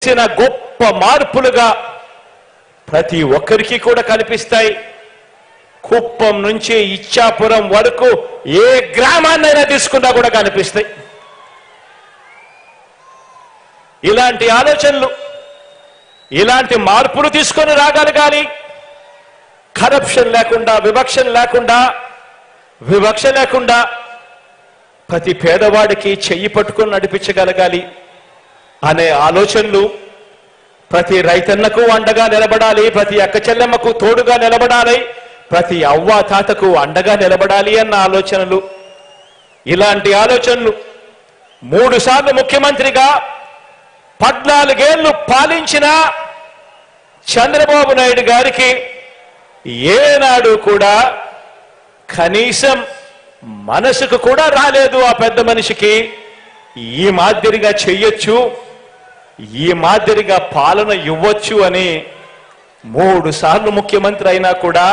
చేసిన గొప్ప మార్పులుగా ప్రతి ఒక్కరికి కూడా కనిపిస్తాయి. కుప్పం నుంచి ఇచ్చాపురం వరకు ఏ గ్రామాన్నైనా తీసుకున్నా కూడా కనిపిస్తాయి. ఇలాంటి ఆలోచనలు, ఇలాంటి మార్పులు తీసుకొని రాగలగాలి. కరప్షన్ లేకుండా, వివక్ష లేకుండా ప్రతి పేదవాడికి చెయ్యి పట్టుకొని నడిపించగలగాలి అనే ఆలోచనలు, ప్రతి రైతన్నకు అండగా నిలబడాలి, ప్రతి అక్క చెల్లెమ్మకు తోడుగా నిలబడాలి, ప్రతి అవ్వ తాతకు అండగా నిలబడాలి అన్న ఆలోచనలు. ఇలాంటి ఆలోచనలు 3 సార్లు ముఖ్యమంత్రిగా 14 ఏళ్లు పాలించిన చంద్రబాబు నాయుడు గారికి ఏనాడు కూడా కనీసం మనసుకు కూడా రాలేదు ఆ పెద్ద మనిషికి ఈ మాదిరిగా చెయ్యొచ్చు, ఈ మాదిరిగా పాలన ఇవ్వచ్చు అని. 3 సార్లు ముఖ్యమంత్రి అయినా కూడా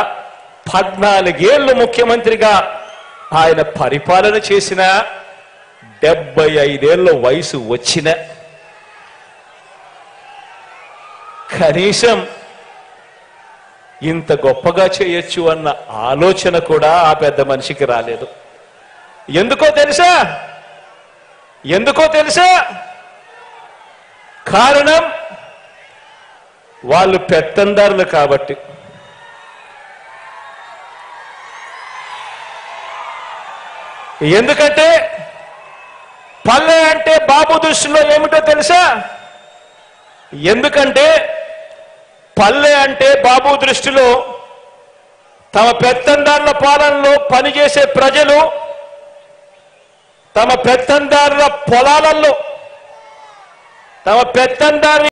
14 ఏళ్లు ముఖ్యమంత్రిగా ఆయన పరిపాలన చేసిన 75 ఏళ్ల వయసు వచ్చిన కనీసం ఇంత గొప్పగా చేయొచ్చు అన్న ఆలోచన కూడా ఆ పెద్ద మనిషికి రాలేదు. ఎందుకో తెలుసా? కారణం వాళ్ళు పెత్తందారులు కాబట్టి. ఎందుకంటే పల్లె అంటే బాబు దృష్టిలో ఏమిటో తెలుసా? ఎందుకంటే పల్లె అంటే బాబు దృష్టిలో తమ పెత్తందారుల పాలనలో పనిచేసే ప్రజలు తమ పెత్తందారుల పొలాలలో తమ పెత్తందారు